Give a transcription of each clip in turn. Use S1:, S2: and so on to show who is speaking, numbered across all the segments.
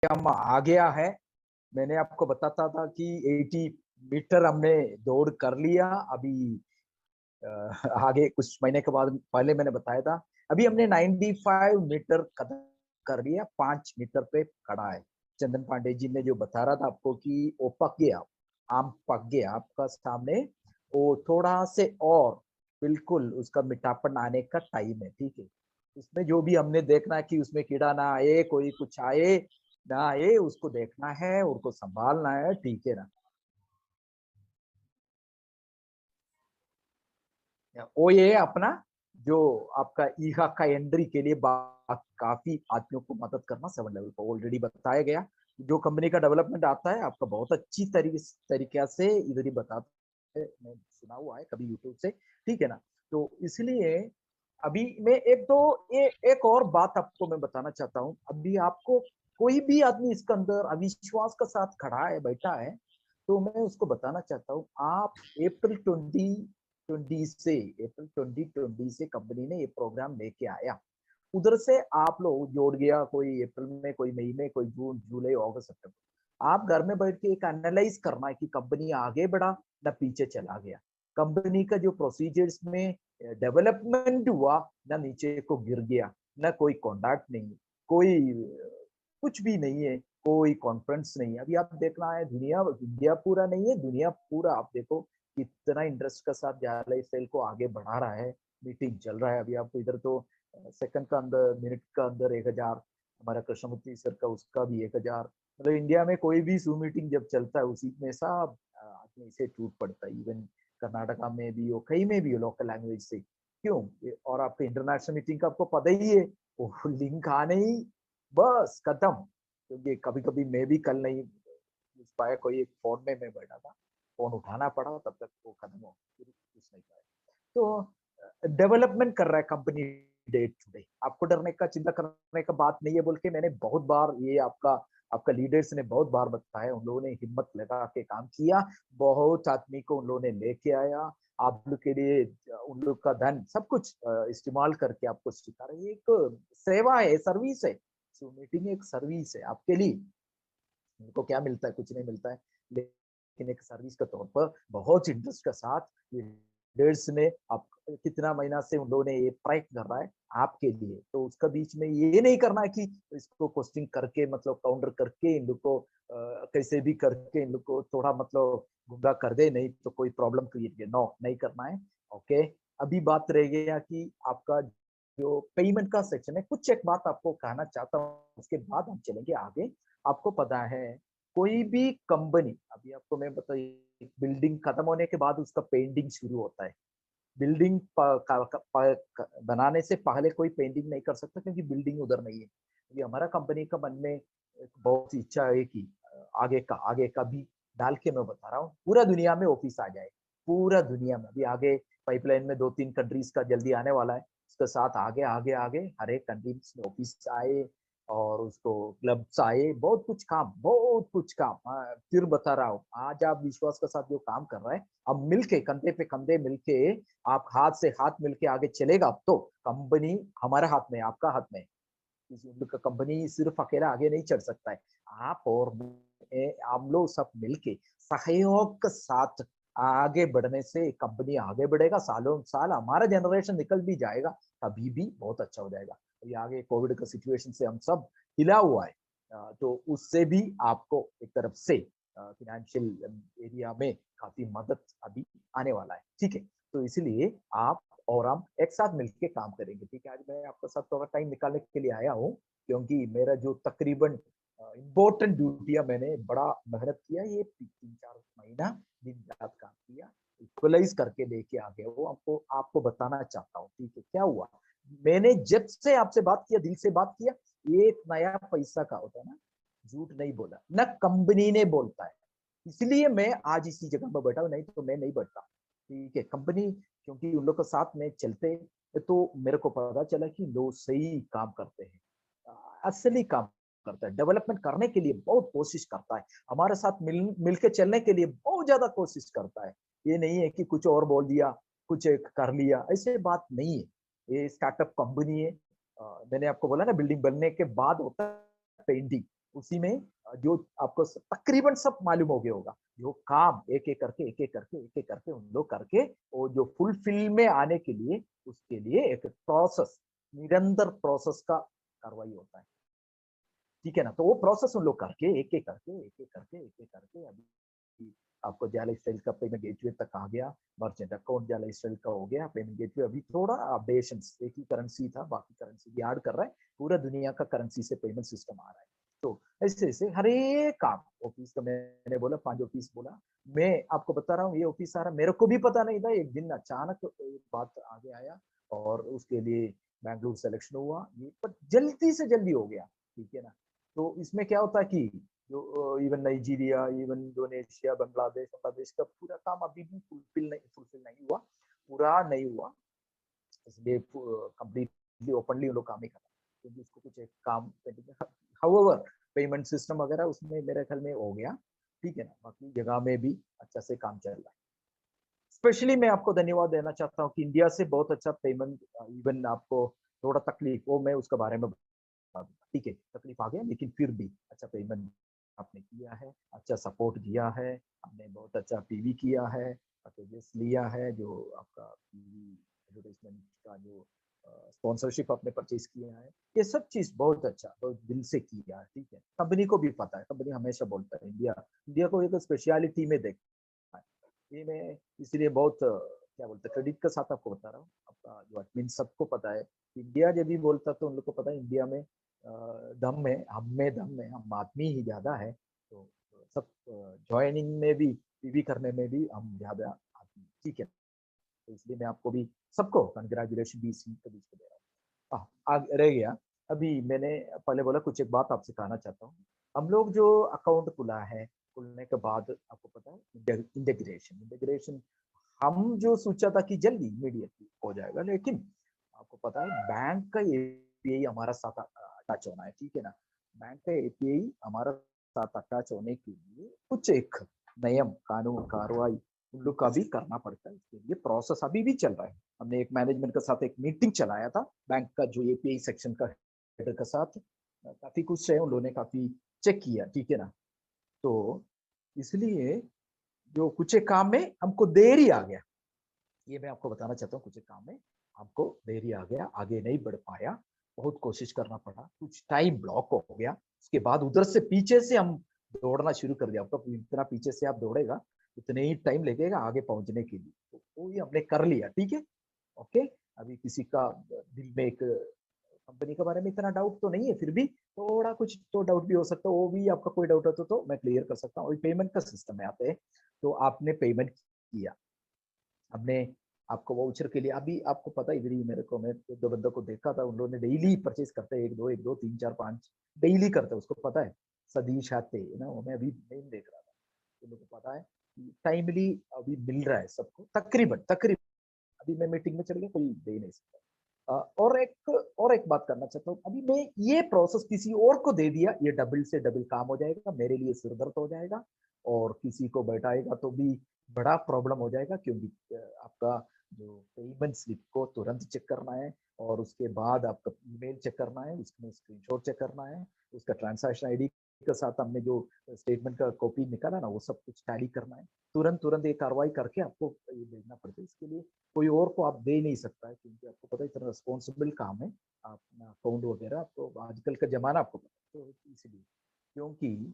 S1: हम आ गया है। मैंने आपको बताता था कि 80 मीटर हमने दौड़ कर लिया। अभी अ, आगे कुछ महीने के बाद पहले मैंने बताया था, अभी हमने 95 मीटर कदम कर लिया, 5 मीटर पे खड़ा है। चंदन पांडे जी ने जो बता रहा था आपको कि वो पक गया, आम पक गया आपका सामने, वो थोड़ा से और बिल्कुल उसका मीठापन आने का टाइम है, ठीक है। उसमें जो भी हमने देखना है कि उसमें कीड़ा ना आए, कोई कुछ आए ना आए, उसको देखना है, उसको संभालना है, ठीक है ना। वो ये अपना जो आपका ईहा का एंट्री के लिए काफी आदमियों को मदद करना 7 लेवल पर ऑलरेडी बताया गया। जो कंपनी का डेवलपमेंट आता है आपका बहुत अच्छी तरीके से इधर ही बताते हैं, मैं सुना हुआ है कभी यूट्यूब से, ठीक है ना। तो इसलिए अभी मैं एक और बात आपको मैं बताना चाहता हूँ। अभी आपको कोई भी आदमी इसके अंदर अविश्वास के साथ खड़ा है, बैठा है, तो मैं उसको बताना चाहता हूँ, आप अप्रैल 2020 से कंपनी ने ये प्रोग्राम लेके आया। उधर से आप लोग जोड़ गया, कोई अप्रैल में, कोई मई में, कोई जून, जुलाई, अगस्त, सितंबर। आप घर में बैठ के एक एनालाइज करना है कि कंपनी आगे बढ़ा ना पीछे चला गया। कंपनी का जो प्रोसीजर्स में डेवलपमेंट हुआ ना नीचे को गिर गया, ना कोई कॉन्टैक्ट नहीं, कोई कुछ भी नहीं है, कोई कॉन्फ्रेंस नहीं है। अभी आप देखना है, दुनिया इंडिया पूरा नहीं है, दुनिया पूरा आप देखो कितना इंटरेस्ट के साथ जारलाई सेल को आगे बढ़ा रहा है। मीटिंग चल रहा है अभी आपको इधर तो सेकंड का अंदर, मिनट का अंदर 1000, हमारा कृष्णमूर्ति सर का उसका भी 1000। मतलब इंडिया में कोई भी जूम मीटिंग जब चलता है उसी में सब आदमी से टूट पड़ता है। इवन कर्नाटका में भी हो, कहीं में भी हो, लोकल लैंग्वेज से क्यों। और आपके इंटरनेशनल मीटिंग का आपको पता ही है, वो लिंक आने ही बस खत्म। क्योंकि कभी कभी मैं भी कल नहीं उस पाया, कोई एक फोन में मैं बैठा था, फोन उठाना पड़ा, तब तक वो खत्म हो, फिर कुछ नहीं पाया। तो डेवलपमेंट कर रहा है कंपनी डे टू डे, आपको डरने का, चिंता करने का बात नहीं है बोल के मैंने बहुत बार ये आपका आपका लीडर्स ने बहुत बार बताया। उन लोगों ने हिम्मत लगा के काम किया, बहुत आदमी को उन लोगों ने लेके आया, आप लोग के लिए उन लोग का धन सब कुछ इस्तेमाल करके आपको सिखा रहे हैं। एक सेवा है, सर्विस है। सो मीटिंग एक सर्विस है आपके लिए। उनको क्या मिलता है, कुछ नहीं मिलता है, लेकिन एक सर्विस के तौर पर बहुत इंटरेस्ट के साथ लीडर्स ने आप कितना महीना से उन लोगों ने ये प्रयत्न कर रहा है आपके लिए। तो उसका बीच में ये नहीं करना है कि इसको क्वेश्चन करके, मतलब काउंटर करके इन लोग को कैसे भी करके इन लोग को थोड़ा मतलब गुमराह कर दे, नहीं तो कोई प्रॉब्लम क्रिएट करे, नो नहीं करना है। ओके, अभी बात रह गया कि आपका जो पेमेंट का सेक्शन है, कुछ एक बात आपको कहना चाहता हूँ, उसके बाद हम चलेंगे आगे। आपको पता है कोई भी कंपनी, अभी आपको मैं बताइए, बिल्डिंग खत्म होने के बाद उसका पेंटिंग शुरू होता है। बिल्डिंग बनाने से पहले कोई पेंटिंग नहीं कर सकता, क्योंकि बिल्डिंग उधर नहीं है। ये हमारा कंपनी का मन में एक बहुत ही इच्छा है कि आगे का भी डाल के मैं बता रहा हूँ, पूरा दुनिया में ऑफिस आ जाए। पूरा दुनिया में अभी आगे पाइपलाइन में 2-3 कंट्रीज का जल्दी आने वाला है। उसके साथ आगे आगे आगे हर एक कंट्रीज में ऑफिस आए, और उसको क्लब्स आए, बहुत कुछ काम, बहुत कुछ काम। फिर बता रहा हूँ, आज आप विश्वास के साथ जो काम कर रहे हैं, अब मिलके कंधे पे कंधे मिलके, आप हाथ से हाथ मिलके आगे चलेगा, अब तो कंपनी हमारे हाथ में, आपका हाथ में। कंपनी सिर्फ अकेला आगे नहीं चढ़ सकता है। आप और हम लोग सब मिलके सहयोग के साथ आगे बढ़ने से कंपनी आगे बढ़ेगा, सालों साल हमारा जनरेशन निकल भी जाएगा, तभी भी बहुत अच्छा हो जाएगा। अभी आगे कोविड का सिचुएशन से हम सब हिला हुआ है, तो उससे भी आपको एक तरफ से फाइनेंशियल एरिया में काफी मदद अभी आने वाला है, ठीक है। तो इसलिए आप और हम एक साथ मिलकर काम करेंगे, ठीक है। आज मैं आपके साथ थोड़ा टाइम निकालने के लिए आया हूँ, क्योंकि मेरा जो तकरीबन इम्पोर्टेंट ड्यूटियां मैंने बड़ा मेहनत किया, ये 3-4 महीना दिन रात काम किया, इक्वलाइज करके लेके आ गया, वो आपको आपको बताना चाहता हूँ, ठीक है। क्या हुआ, मैंने जब से आपसे बात किया, दिल से बात किया, एक नया पैसा का होता है ना, झूठ नहीं बोला ना, कंपनी ने बोलता है। इसलिए मैं आज इसी जगह पर बैठा हूँ, नहीं तो मैं नहीं बैठता, ठीक है। कंपनी, क्योंकि उन लोग के साथ में चलते, तो मेरे को पता चला कि लोग सही काम करते हैं, असली काम करता है, डेवलपमेंट करने के लिए बहुत कोशिश करता है, हमारे साथ मिलके चलने के लिए बहुत ज्यादा कोशिश करता है। ये नहीं है कि कुछ और बोल दिया, कुछ कर लिया, ऐसे बात नहीं है। ये स्टार्टअप कंपनी है। मैंने आपको बोला ना, बिल्डिंग बनने के बाद होता है पेंटिंग, उसी में जो आपको तकरीबन सब मालूम हो गया होगा, जो काम एक एक करके एक एक करके एक एक करके उन लोग करके वो जो फुलफिल में आने के लिए उसके लिए एक प्रोसेस, निरंतर प्रोसेस का कार्रवाई होता है। ठीक है ना? तो वो प्रोसेस उन लोग करके एक एक करके एक एक करके एक एक करके अभी आपको जाला स्टाइल का पेमेंट गेटवे तक आ गया, मर्चेंट अकाउंट जाला स्टाइल का हो गया, पेमेंट गेटवे अभी थोड़ा अपडेशन, एक ही करेंसी था, बाकी करेंसी भी ऐड कर रहा है, पूरा दुनिया का करेंसी से पेमेंट सिस्टम आ रहा है। तो ऐसे ऐसे हर एक काम ऑफिस का, मैंने बोला 5 ऑफिस बोला, मैं आपको बता रहा हूँ ये ऑफिस आ रहा, मेरे को भी पता नहीं था, एक दिन अचानक एक बात आगे आया और उसके लिए बैंगलोर सिलेक्शन हुआ, ये पर जल्दी से जल्दी हो गया। ठीक है ना? तो इसमें क्या होता है कि जो even Nigeria, even Indonesia, Bangladesh, Bangladesh का पूरा काम अभी भी फुलफिल नहीं हुआ, पूरा नहीं हुआ, इसलिए कंप्लीटली ओपनली लोग काम ही कर रहे हैं, क्योंकि उसको कुछ एक काम पेंडिंग है। हाउएवर पेमेंट सिस्टम वगैरह उसमें मेरे ख्याल में हो गया। ठीक है ना? बाकी जगह में भी अच्छा से काम चल रहा है। स्पेशली मैं आपको धन्यवाद देना चाहता हूँ कि इंडिया से बहुत अच्छा पेमेंट, इवन आपको थोड़ा तकलीफ वो मैं उसके बारे में बता दूंगा। ठीक है, तकलीफ आ गया लेकिन फिर भी अच्छा पेमेंट आपने किया है, अच्छा सपोर्ट दिया है, हमने बहुत अच्छा पीवी किया है, पैकेजेस लिया है, जो आपका पीवी एडवर्टाइजमेंट का जो स्पॉन्सरशिप आपने परचेज किया है, ये सब चीज बहुत अच्छा, बहुत दिल से किया है। ठीक है, कंपनी को भी पता है, कंपनी हमेशा बोलता है इंडिया इंडिया को एक स्पेशलिटी में देख, ये मैं इसलिए बहुत क्या बोलते हैं क्रेडिट के साथ आपको बता रहा हूँ, आपका जो एडमिन सबको पता है, इंडिया जब भी बोलता तो उन लोग को पता है इंडिया में दम है, हम में दम है, हम आदमी ही ज्यादा है, तो सब ज्वाइनिंग में भी पीवी करने में भी हम ज्यादा आदमी। ठीक है, तो इसलिए मैं आपको भी सबको कंग्रेचुलेशन भी इसी के बीच में दे रहा हूँ। आगे रह गया, अभी मैंने पहले बोला कुछ एक बात आपसे कहना चाहता हूँ। हम लोग जो अकाउंट खुला है, खुलने के बाद आपको पता है इंटीग्रेशन इंटीग्रेशन हम जो सोचा था कि जल्दी इमीडिएटली हो जाएगा, लेकिन आपको पता है बैंक का एपीआई हमारा साथ अटैच होना है। ठीक है ना? बैंक का एपीआई हमारा साथ अटैच होने के लिए कुछ एक नियम कानून कार्रवाई उन लोग का भी करना पड़ता है, इसके लिए प्रोसेस अभी भी चल रहा है। हमने एक मैनेजमेंट के साथ एक मीटिंग चलाया था बैंक का जो एपीआई सेक्शन का हेडर के साथ, काफी कुछ है, उन लोगों ने काफी चेक किया। ठीक है ना? तो इसलिए जो कुछ एक काम में हमको देरी आ गया, ये मैं आपको बताना चाहता हूँ, कुछ एक काम में हमको देरी आ गया, आगे नहीं बढ़ पाया, बहुत कोशिश करना पड़ा, कुछ टाइम ब्लॉक हो गया, उसके बाद उधर से पीछे से हम दौड़ना शुरू कर दिया। आपका इतना पीछे से आप दौड़ेगा उतने ही टाइम लगेगा आगे पहुंचने के लिए, तो वो ही हमने कर लिया। ठीक है, ओके। अभी किसी का दिल में एक कंपनी के बारे में इतना डाउट तो नहीं है, फिर भी थोड़ा कुछ तो डाउट भी हो सकता है, वो भी आपका कोई डाउट है तो मैं क्लियर कर सकता हूँ। पेमेंट का सिस्टम में आते हैं, तो आपने पेमेंट किया, हमने आपको वाउचर के लिए, अभी आपको पता ही, मेरे को, मैं दो बंदों को देखा था, उन लोगों ने डेली परचेज करते हैं, एक दो तीन चार पांच डेली करते हैं, उसको पता है। सदीश आते है ना, वो मैं अभी नहीं देख रहा था, उन लोगों को पता है टाइमली अभी मिल रहा है सबको, तकरीबन तकरीबन। अभी मैं मीटिंग में चल गया, कोई दे नहीं सकता। और एक बात करना चाहता हूँ, अभी मैं ये प्रोसेस किसी और को दे दिया, ये डबल से डबल काम हो जाएगा, मेरे लिए सिरदर्द हो जाएगा, और किसी को बैठाएगा तो भी बड़ा प्रॉब्लम हो जाएगा, क्योंकि आपका जो पेमेंट स्लिप को तुरंत चेक करना है, और उसके बाद आपका ईमेल चेक करना है, उसमें स्क्रीनशॉट चेक करना है, उसका ट्रांजैक्शन आईडी के साथ हमने जो स्टेटमेंट का कॉपी निकाला ना, वो सब कुछ टैली करना है, तुरंत तुरंत ये कार्रवाई करके आपको ये भेजना पड़ता है। इसके लिए कोई और को आप दे नहीं सकता है, क्योंकि आपको पता है इतना रिस्पॉन्सिबल काम है, अपना अकाउंट वगैरह आपको, आजकल का जमाना आपको पता है, तो इसलिए, क्योंकि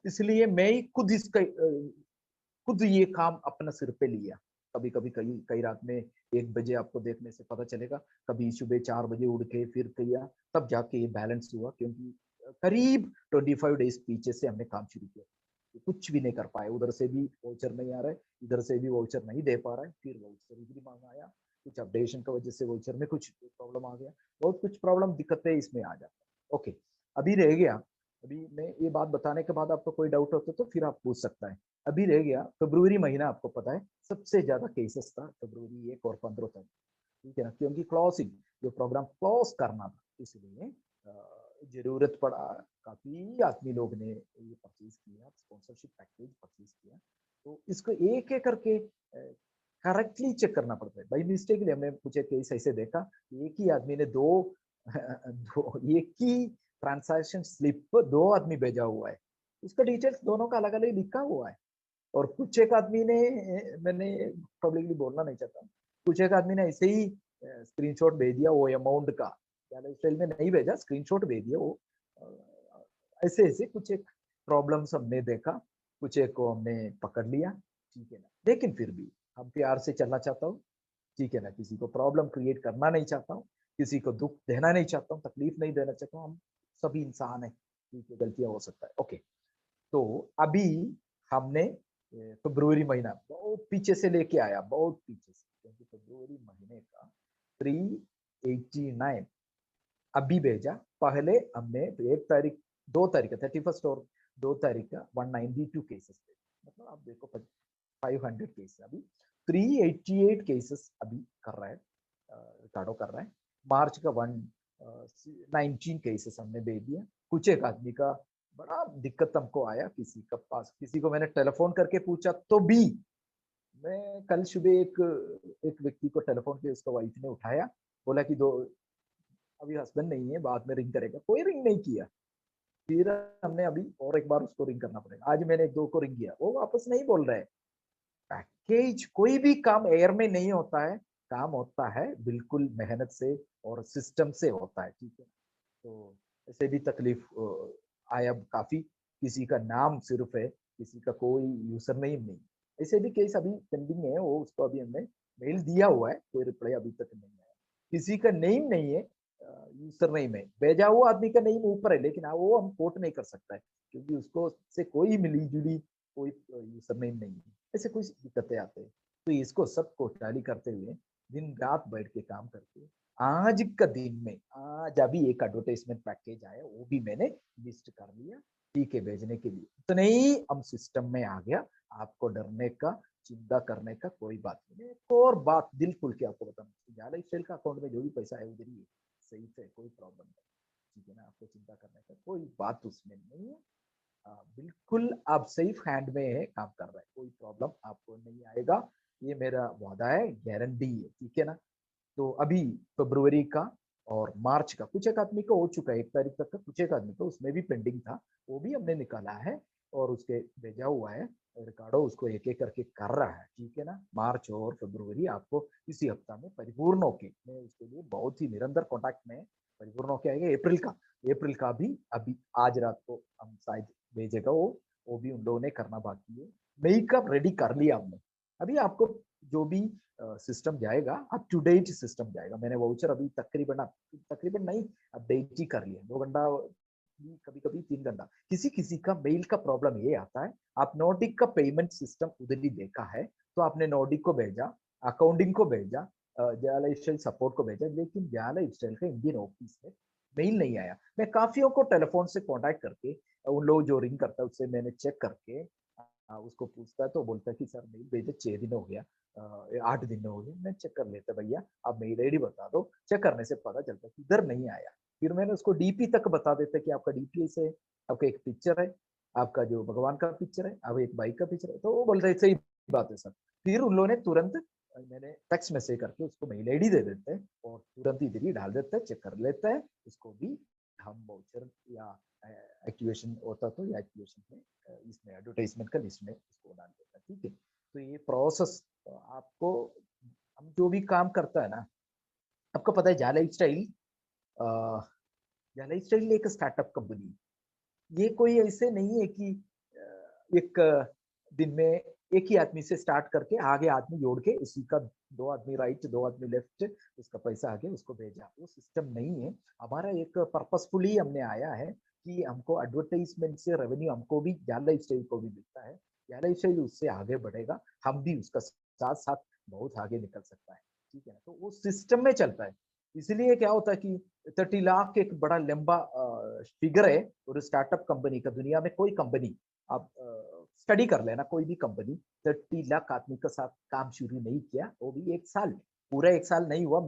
S1: इसलिए मैं ही खुद ये काम अपना सिर पे लिया। कभी कभी कई कई रात में 1 बजे आपको देखने से पता चलेगा, कभी सुबह 4 बजे उठ के फिर किया, तब जाके ये बैलेंस हुआ, क्योंकि करीब 25 डेज पीछे से हमने काम शुरू किया, कुछ भी नहीं कर पाए, उधर से भी वाउचर नहीं आ रहा है, इधर से भी वाउचर नहीं दे पा रहा है, फिर वाउचर भी मांग आया, कुछ अपडेशन की वजह से वाउचर में कुछ प्रॉब्लम आ गया, बहुत कुछ प्रॉब्लम दिक्कतें इसमें आ जाता है। ओके, अभी रह गया, अभी मैं ये बात बताने के बाद आपको कोई डाउट होता तो फिर आप पूछ सकता है। अभी रह गया फरवरी महीना, आपको पता है सबसे ज्यादा केसेस था फरवरी 1 और 15 तक। ठीक है ना, क्योंकि क्लॉसिंग जो प्रोग्राम क्लोज करना था, इसलिए जरूरत पड़ा, काफी आदमी लोग ने ये परचेज किया, स्पॉन्सरशिप पैकेज परचेज किया, तो इसको एक एक करके करेक्टली चेक करना पड़ता है। बाई मिस्टेकली हमने कुछ केस ऐसे देखा, एक ही आदमी ने दो एक ही ट्रांजैक्शन स्लिप 2 आदमी भेजा हुआ है, उसका डिटेल्स दोनों का अलग अलग लिखा हुआ है। और कुछ एक आदमी ने, मैंने पब्लिकली बोलना नहीं चाहता, कुछ एक आदमी ने ऐसे ही स्क्रीनशॉट भेज दिया वो अमाउंट का, स्टाइल में नहीं भेजा, स्क्रीनशॉट भेज दिया वो। ऐसे ऐसे कुछ एक प्रॉब्लम्स हमने देखा, कुछ एक को हमने पकड़ लिया, ठीक है ना। लेकिन फिर भी हम प्यार से चलना चाहता हूँ, ठीक है ना, किसी को प्रॉब्लम क्रिएट करना नहीं चाहता हूँ, किसी को दुख देना नहीं चाहता हूँ, तकलीफ नहीं देना चाहता हूँ। हम सभी इंसान है, ठीक है, गलतियां हो सकता है, ओके। तो अभी हमने फरवरी महीना बहुत पीछे से लेके आया, बहुत पीछे से, क्योंकि फरवरी महीने का 389 अभी भेजा। पहले हमने 1 तारीख 2 तारीख 31 और 2 तारीख का 192 केसेस थे, मतलब आप देखो 500 केस, अभी 388 केसेस अभी कर रहा है, रिकॉर्डो कर रहा है। मार्च का 119 केसेस हमने भेज दिया। कुछ एक आदमी का बड़ा दिक्कत हमको आया, किसी का पास, किसी को मैंने टेलीफोन करके पूछा तो भी, मैं कल सुबह एक व्यक्ति को टेलीफोन किया, उसका वाइफ ने उठाया, बोला कि दो अभी हस्बैंड नहीं है, बाद में रिंग करेगा, कोई रिंग नहीं किया। फिर हमने अभी और एक बार उसको रिंग करना पड़ेगा, आज मैंने 2 को रिंग किया, वो वापस नहीं बोल रहे। पैकेज कोई भी काम एयर में नहीं होता है, काम होता है बिल्कुल मेहनत से और सिस्टम से होता है, ठीक है। तो ऐसे भी तकलीफ आया काफी, किसी का नाम सिर्फ है, किसी का कोई यूजर नेम नहीं, ऐसे भी केस अभी पेंडिंग है, वो उसको अभी हमने मेल दिया हुआ है, कोई रिप्लाई अभी तक नहीं आया। किसी का नेम नहीं है, यूजर नेम है, भेजा हुआ आदमी का नेम ऊपर है, लेकिन वो हम कोट नहीं कर सकता है, क्योंकि उसको से कोई मिली जुली कोई यूजर नेम नहीं है। ऐसे कुछ दिक्कतें आते हैं, तो इसको सबको टैली करते हुए दिन रात बैठ के काम करके आज का दिन में, आज अभी एक एडवर्टाइजमेंट पैकेज आया, वो भी मैंने लिस्ट कर लिया, ठीक है, भेजने के लिए। तो नहीं, हम सिस्टम में आ गया, आपको डरने का, चिंता करने का कोई बात नहीं। एक और बात दिल खुल के आपको बताना, ज्यादा स्टाइल का अकाउंट में जो भी पैसा है उधर ही सही से, कोई प्रॉब्लम नहीं, ठीक है ना, आपको चिंता करने का कोई बात उसमें नहीं है। बिल्कुल आप सेफ हैंड में है, काम कर रहा है, कोई प्रॉब्लम आपको नहीं आएगा, ये मेरा वादा है, गारंटी है, ठीक है ना। तो अभी फरवरी का और मार्च का कुछ एक आदमी का हो चुका है, 1 तारीख तक का कुछ एक आदमी का उसमें भी पेंडिंग था, वो भी हमने निकाला है और उसके भेजा हुआ है, रिकॉर्डो उसको एक एक करके कर रहा है, ठीक है ना। मार्च और फरवरी आपको इसी हफ्ता में परिपूर्ण होके, मैं उसके लिए बहुत ही निरंतर कॉन्टैक्ट में, परिपूर्ण होके आएगा। अप्रैल का भी अभी आज रात को हम शायद भेजेगा, वो भी उन लोगों ने करना बाकी है। मई का रेडी कर लिया हमने, अभी आपको जो भी सिस्टम जाएगा, अप टू डेट सिस्टम जाएगा। मैंने वाउचर अभी तकरीबन नहीं, अपडेट ही कर लिया, 2 घंटा, कभी कभी 3 घंटा। किसी किसी का मेल का प्रॉब्लम ये आता है, आप नोडिक का पेमेंट सिस्टम उधर ही देखा है, तो आपने नोडिक को भेजा, अकाउंटिंग को भेजा, जयाला स्टाइल सपोर्ट को भेजा, लेकिन जयाला स्टाइल का इंडियन ऑफिस में मेल नहीं आया। मैं काफियों को टेलीफोन से कांटेक्ट करके, उन लोग जो रिंग करता है उससे मैंने चेक करके उसको पूछता है, तो बोलता है कि सर मेल भेजे 6 दिन हो गया, 8 दिन हो गए। मैं चेक कर लेता, भैया आप मेल आईडी बता दो, चेक करने से पता चलता है कि इधर नहीं आया। फिर मैंने उसको डीपी तक बता देता कि आपका डीपी से, आपका एक पिक्चर है, आपका जो भगवान का पिक्चर है, अब एक बाइक का पिक्चर है, तो वो बोल रहे सही बात है सर। फिर उन लोगों ने तुरंत, मैंने टेक्स्ट मैसेज करके उसको मेल आईडी दे देते हैं और तुरंत इधर ही डाल देता है, चेक कर लेता है उसको भी। हम वाउचर या एक्टिवेशन होता तो, या एक्टिवेशन में इसमें एडवर्टाइजमेंट का लिस्ट में इसको डाल देता है, ठीक है। तो ये प्रोसेस आपको, हम जो भी काम करता है ना, आपको पता है जाला स्टाइल एक स्टार्टअप कंपनी, ये कोई ऐसे नहीं है कि एक दिन में एक ही आदमी से स्टार्ट करके आगे आदमी जोड़ के इसी का 2 आदमी राइट 2 आदमी लेफ्ट, उसका पैसा आगे उसको भेजा, वो सिस्टम नहीं है हमारा। एक पर्पसफुली हमने आया है कि हमको एडवर्टाइजमेंट से रेवेन्यू हमको भी, जाला स्टाइल को भी मिलता है, जाला स्टाइल उससे आगे बढ़ेगा, हम भी उसका साथ साथ बहुत आगे निकल सकता है, ठीक है ना। तो वो सिस्टम में चलता है, इसलिए क्या होता है कि 30 लाख एक बड़ा लंबा फिगर है, और स्टार्टअप कंपनी का दुनिया में कोई कंपनी, आप स्टडी कर लेना, कोई भी कंपनी 30 लाख आदमी के साथ काम शुरू नहीं किया, वो भी 1 साल, पूरा 1 साल नहीं हुआ।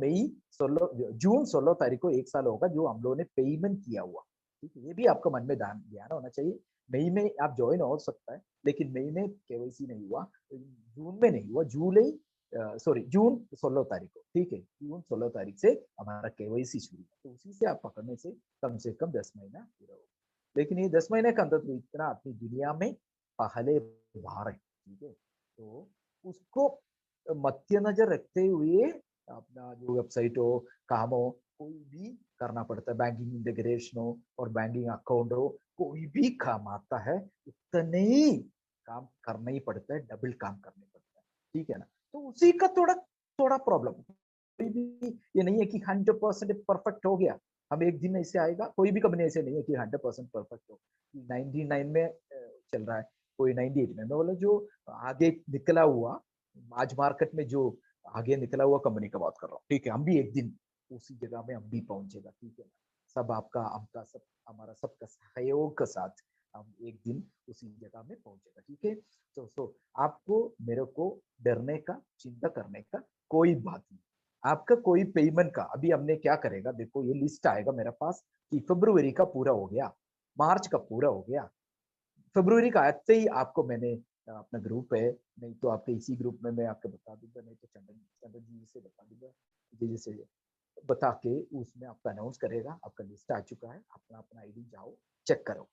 S1: जून 16 तारीख को 1 साल होगा जो हम लोगों ने पेमेंट किया हुआ, ठीक है। ये भी आपको मन में ध्यान होना चाहिए। मई में आप ज्वाइन हो सकता है, लेकिन मई में केवाईसी नहीं हुआ, जून में नहीं हुआ, जुलाई सॉरी जून 16 तारीख को, ठीक है, जून 16 तारीख से हमारा केवाईसी शुरू है, तो उसी से आप पकड़ने से कम 10 महीना पूरा हो। लेकिन ये 10 महीने के अंदर तो इतना अपनी दुनिया में पहले बाहर है, ठीक है, तो उसको मद्देनजर रखते हुए अपना जो वेबसाइट हो, काम हो, कोई भी करना पड़ता है, बैंकिंग इंटीग्रेशन हो और बैंकिंग अकाउंट हो, कोई भी काम आता है उतने ही काम करना ही पड़ता है, डबल काम करने पड़ता है, ठीक है ना। तो उसी का थोड़ा थोड़ा प्रॉब्लम, कोई भी ये नहीं है कि 100% परफेक्ट हो गया, हम एक दिन ऐसे आएगा, कोई भी कंपनी ऐसे नहीं है कि 100% परफेक्ट हो, 99 में चल रहा है, कोई 98 में, मैं बोला जो आगे निकला हुआ, आज मार्केट में जो आगे निकला हुआ कंपनी का बात कर रहा हूँ, ठीक है, हम भी एक दिन उसी जगह में हम भी पहुंचेगा, ठीक है ना। सब आपका आपका सब हमारा सबका सहयोग के साथ हम एक दिन उसी जगह में पहुंचेगा, ठीक है। तो आपको मेरे को डरने का, चिंता करने का कोई बात नहीं। आपका कोई पेमेंट का अभी हमने क्या करेगा, देखो ये लिस्ट आएगा मेरे पास कि फरवरी का पूरा हो गया, मार्च का पूरा हो गया, फरवरी का आते ही आपको मैंने अपना ग्रुप है, नहीं तो आपके इसी ग्रुप में मैं आपको बता दूंगा, नहीं तो चंदन चंदन जी से बता दूंगा, जी जैसे बता के उसमें आपका अनाउंस करेगा, आपका लिस्ट आ चुका है, अपना अपना आईडी जाओ चेक करो,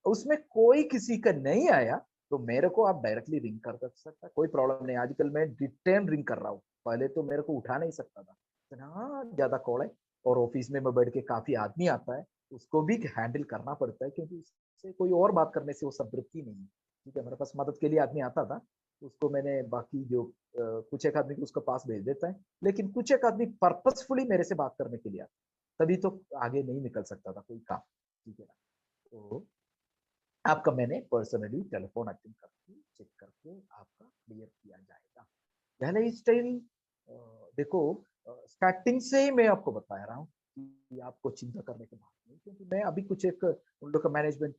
S1: उसमें कोई किसी का नहीं आया तो मेरे को आप डायरेक्टली रिंग कर सकता, कोई प्रॉब्लम नहीं। आजकल मैं रिटर्न रिंग कर रहा हूँ, पहले तो मेरे को उठा नहीं सकता था, इतना ज्यादा कॉल है, और ऑफिस में मैं बैठ के काफी आदमी आता है, उसको भी हैंडल करना पड़ता है, क्योंकि उससे कोई और बात करने से वो संतृप्ति नहीं है, ठीक है। मेरे पास मदद के लिए आदमी आता था, उसको मैंने बाकी जो कुछ एक आदमी को उसके पास भेज देता है, लेकिन कुछ एक आदमी पर्पसफुली मेरे से बात करने के लिए आता, तभी तो आगे नहीं निकल सकता था कोई काम, ठीक है ना। तो आपका मैंने पर्सनली टेलीफोन अटेंड करके चेक करके आपका क्लियर किया जाएगा। यह लाइफ स्टाइल देखो, स्टार्टिंग से ही मैं आपको बता रहा हूँ कि आपको चिंता करने की बात नहीं, क्योंकि मैं अभी कुछ एक उन लोग का मैनेजमेंट